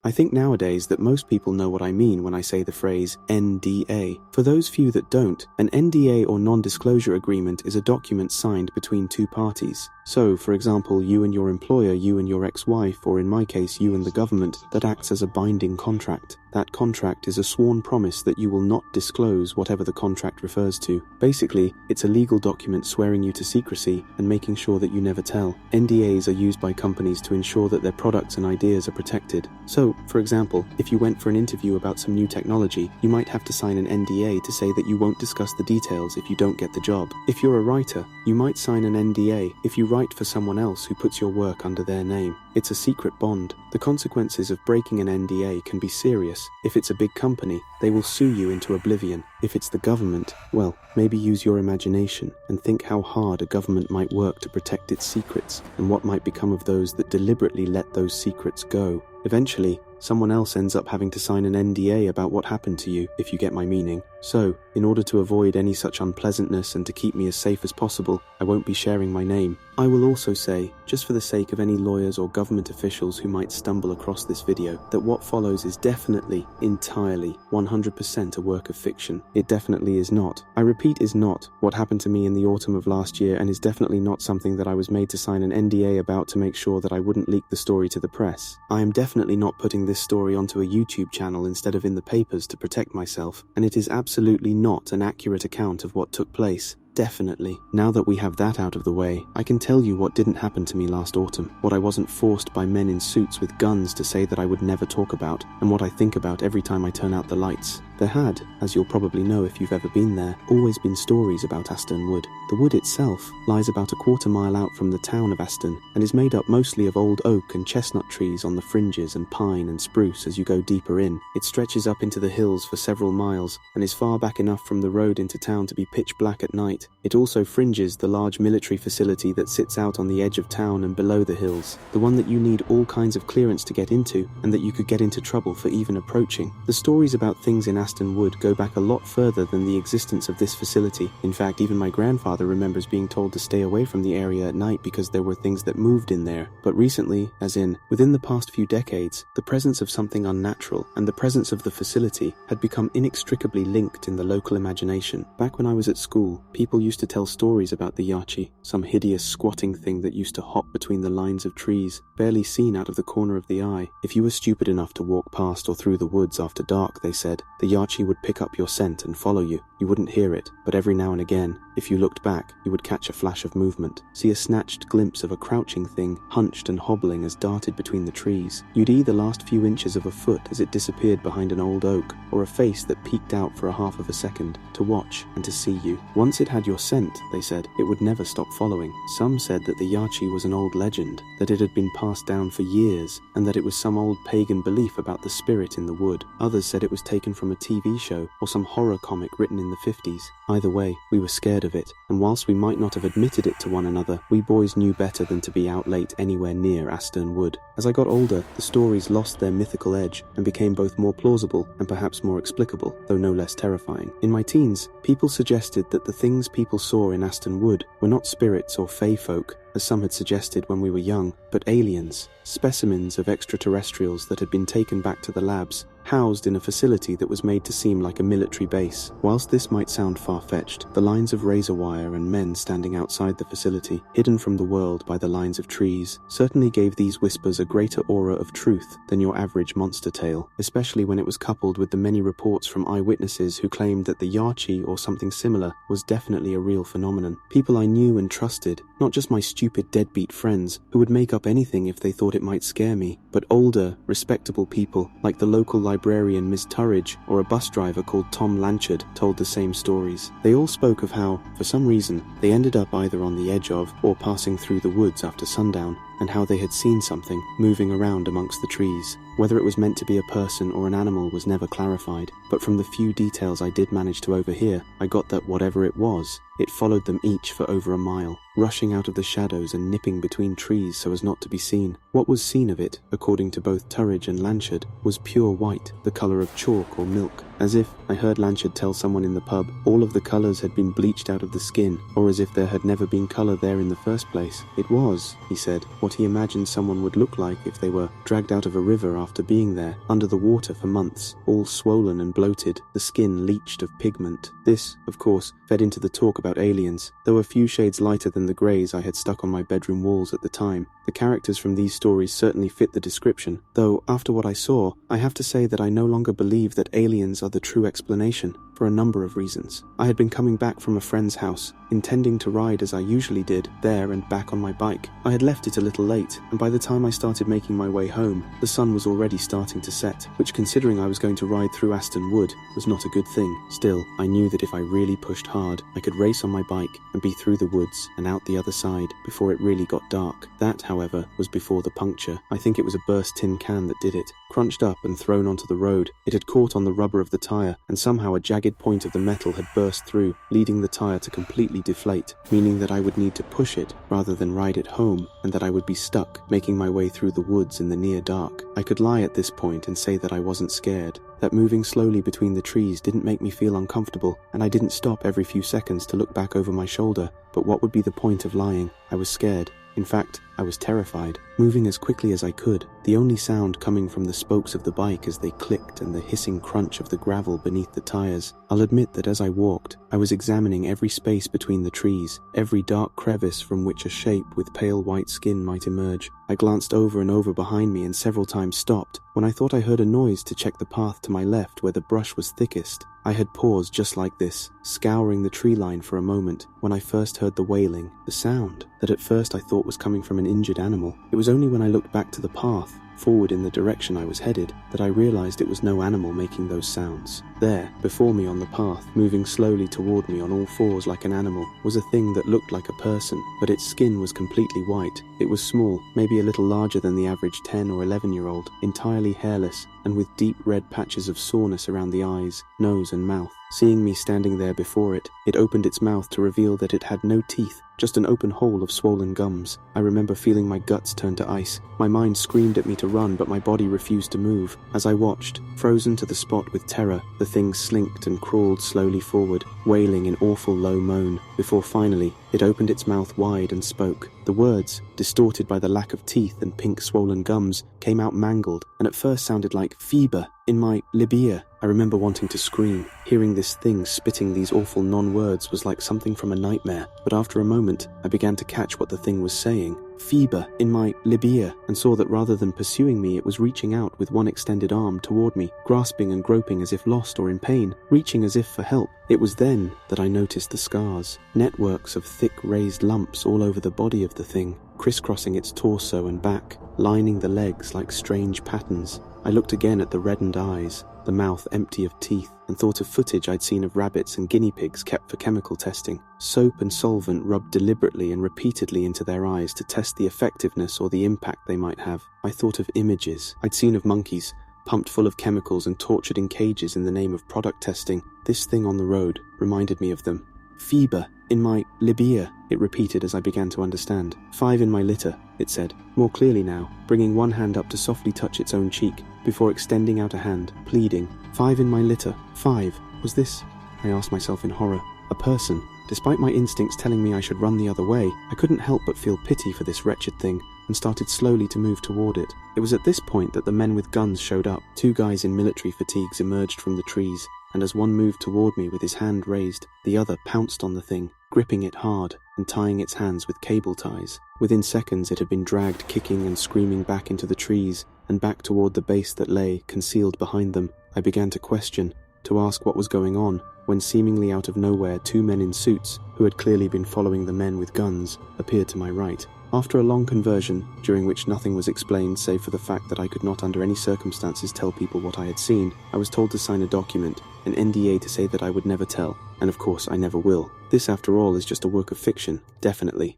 I think nowadays that most people know what I mean when I say the phrase NDA. For those few that don't, an NDA or non-disclosure agreement is a document signed between two parties. So, for example, you and your employer, you and your ex-wife, or in my case, you and the government, that acts as a binding contract. That contract is a sworn promise that you will not disclose whatever the contract refers to. Basically, it's a legal document swearing you to secrecy and making sure that you never tell. NDAs are used by companies to ensure that their products and ideas are protected. So, for example, if you went for an interview about some new technology, you might have to sign an NDA to say that you won't discuss the details if you don't get the job. If you're a writer, you might sign an NDA if you write for someone else who puts your work under their name. It's a secret bond. The consequences of breaking an NDA can be serious. If it's a big company, they will sue you into oblivion. If it's the government, well, maybe use your imagination and think how hard a government might work to protect its secrets and what might become of those that deliberately let those secrets go. Eventually, someone else ends up having to sign an NDA about what happened to you, if you get my meaning. So, in order to avoid any such unpleasantness and to keep me as safe as possible, I won't be sharing my name. I will also say, just for the sake of any lawyers or government officials who might stumble across this video, that what follows is definitely, entirely, 100% a work of fiction. It definitely is not. I repeat, is not what happened to me in the autumn of last year, and is definitely not something that I was made to sign an NDA about to make sure that I wouldn't leak the story to the press. I am definitely not putting this story onto a YouTube channel instead of in the papers to protect myself, and it is absolutely not an accurate account of what took place. Definitely. Now that we have that out of the way, I can tell you what didn't happen to me last autumn, what I wasn't forced by men in suits with guns to say that I would never talk about, and what I think about every time I turn out the lights. There had, as you'll probably know if you've ever been there, always been stories about Aston Wood. The wood itself lies about a quarter-mile out from the town of Aston, and is made up mostly of old oak and chestnut trees on the fringes and pine and spruce as you go deeper in. It stretches up into the hills for several miles, and is far back enough from the road into town to be pitch black at night. It also fringes the large military facility that sits out on the edge of town and below the hills, the one that you need all kinds of clearance to get into, and that you could get into trouble for even approaching. The stories about things in Aston Wood go back a lot further than the existence of this facility. In fact, even my grandfather remembers being told to stay away from the area at night because there were things that moved in there. But recently, as in, within the past few decades, the presence of something unnatural and the presence of the facility had become inextricably linked in the local imagination. Back when I was at school, people used to tell stories about the Yachi, some hideous squatting thing that used to hop between the lines of trees, barely seen out of the corner of the eye. If you were stupid enough to walk past or through the woods after dark, they said, the Yachi would pick up your scent and follow you. You wouldn't hear it, but every now and again, if you looked back, you would catch a flash of movement, see a snatched glimpse of a crouching thing, hunched and hobbling as darted between the trees. You'd see the last few inches of a foot as it disappeared behind an old oak, or a face that peeked out for a half of a second, to watch and to see you. Once it had your scent, they said, it would never stop following. Some said that the Yachi was an old legend, that it had been passed down for years, and that it was some old pagan belief about the spirit in the wood. Others said it was taken from a TV show or some horror comic written in the 50s. Either way, we were scared of it, and whilst we might not have admitted it to one another, we boys knew better than to be out late anywhere near Aston Wood. As I got older, the stories lost their mythical edge and became both more plausible and perhaps more explicable, though no less terrifying. In my teens, people suggested that the things people saw in Aston Wood were not spirits or fae folk, as some had suggested when we were young, but aliens, specimens of extraterrestrials that had been taken back to the labs, housed in a facility that was made to seem like a military base. Whilst this might sound far-fetched, the lines of razor wire and men standing outside the facility, hidden from the world by the lines of trees, certainly gave these whispers a greater aura of truth than your average monster tale, especially when it was coupled with the many reports from eyewitnesses who claimed that the Yachi or something similar was definitely a real phenomenon. People I knew and trusted, not just my stupid deadbeat friends who would make up anything if they thought it might scare me, but older, respectable people like the local librarian Ms. Turridge or a bus driver called Tom Lanchard told the same stories. They all spoke of how, for some reason, they ended up either on the edge of or passing through the woods after sundown, and how they had seen something moving around amongst the trees. Whether it was meant to be a person or an animal was never clarified, but from the few details I did manage to overhear, I got that whatever it was, it followed them each for over a mile, rushing out of the shadows and nipping between trees so as not to be seen. What was seen of it, according to both Turridge and Lanchard, was pure white, the colour of chalk or milk. As if, I heard Lanchard tell someone in the pub, all of the colours had been bleached out of the skin, or as if there had never been colour there in the first place. It was, he said, what he imagined someone would look like if they were dragged out of a river after being there, under the water for months, all swollen and bloated, the skin leached of pigment. This, of course, fed into the talk about aliens, though a few shades lighter than the greys I had stuck on my bedroom walls at the time. The characters from these stories certainly fit the description, though after what I saw, I have to say that I no longer believe that aliens are the true explanation, for a number of reasons. I had been coming back from a friend's house, intending to ride as I usually did, there and back on my bike. I had left it a little late, and by the time I started making my way home, the sun was already starting to set, which, considering I was going to ride through Aston Wood, was not a good thing. Still, I knew that if I really pushed hard, I could race on my bike and be through the woods and out the other side before it really got dark. That, however, was before the puncture. I think it was a burst tin can that did it. Crunched up and thrown onto the road, it had caught on the rubber of the tyre, and somehow a jagged point of the metal had burst through, leading the tyre to completely deflate, meaning that I would need to push it rather than ride it home, and that I would be stuck, making my way through the woods in the near dark. I could lie at this point and say that I wasn't scared, that moving slowly between the trees didn't make me feel uncomfortable, and I didn't stop every few seconds to look back over my shoulder. But what would be the point of lying? I was scared. In fact, I was terrified, moving as quickly as I could, the only sound coming from the spokes of the bike as they clicked and the hissing crunch of the gravel beneath the tires. I'll admit that as I walked, I was examining every space between the trees, every dark crevice from which a shape with pale white skin might emerge. I glanced over and over behind me and several times stopped, when I thought I heard a noise to check the path to my left where the brush was thickest. I had paused just like this, scouring the tree line for a moment, when I first heard the wailing, the sound, that at first I thought was coming from an injured animal. It was only when I looked back to the path, forward in the direction I was headed, that I realized it was no animal making those sounds. There, before me on the path, moving slowly toward me on all fours like an animal, was a thing that looked like a person, but its skin was completely white. It was small, maybe a little larger than the average 10 or 11-year-old, entirely hairless, and with deep red patches of soreness around the eyes, nose and mouth. Seeing me standing there before it, it opened its mouth to reveal that it had no teeth, just an open hole of swollen gums. I remember feeling my guts turn to ice. My mind screamed at me to run, but my body refused to move. As I watched, frozen to the spot with terror, the thing slinked and crawled slowly forward, wailing in awful low moan, before finally it opened its mouth wide and spoke. The words, distorted by the lack of teeth and pink swollen gums, came out mangled, and at first sounded like "Feber" in my Libya. I remember wanting to scream. Hearing this thing spitting these awful non-words was like something from a nightmare, but after a moment, I began to catch what the thing was saying. "Feber in my Libya," and saw that rather than pursuing me, it was reaching out with one extended arm toward me, grasping and groping as if lost or in pain, reaching as if for help. It was then that I noticed the scars, networks of thick raised lumps all over the body of the thing, crisscrossing its torso and back, lining the legs like strange patterns. I looked again at the reddened eyes, the mouth empty of teeth, and thought of footage I'd seen of rabbits and guinea pigs kept for chemical testing. Soap and solvent rubbed deliberately and repeatedly into their eyes to test the effectiveness or the impact they might have. I thought of images I'd seen of monkeys, pumped full of chemicals and tortured in cages in the name of product testing. This thing on the road reminded me of them. "Feber in my Libya," it repeated as I began to understand. "5 in my litter," it said, more clearly now, bringing one hand up to softly touch its own cheek, before extending out a hand, pleading. 5 in my litter. 5. Was this, I asked myself in horror, a person? Despite my instincts telling me I should run the other way, I couldn't help but feel pity for this wretched thing, and started slowly to move toward it. It was at this point that the men with guns showed up. 2 guys in military fatigues emerged from the trees, and as one moved toward me with his hand raised, the other pounced on the thing, gripping it hard and tying its hands with cable ties. Within seconds it had been dragged kicking and screaming back into the trees and back toward the base that lay concealed behind them. I began to question, to ask what was going on, when seemingly out of nowhere 2 men in suits, who had clearly been following the men with guns, appeared to my right. After a long conversion, during which nothing was explained save for the fact that I could not under any circumstances tell people what I had seen, I was told to sign a document, an NDA to say that I would never tell, and of course I never will. This after all is just a work of fiction, definitely.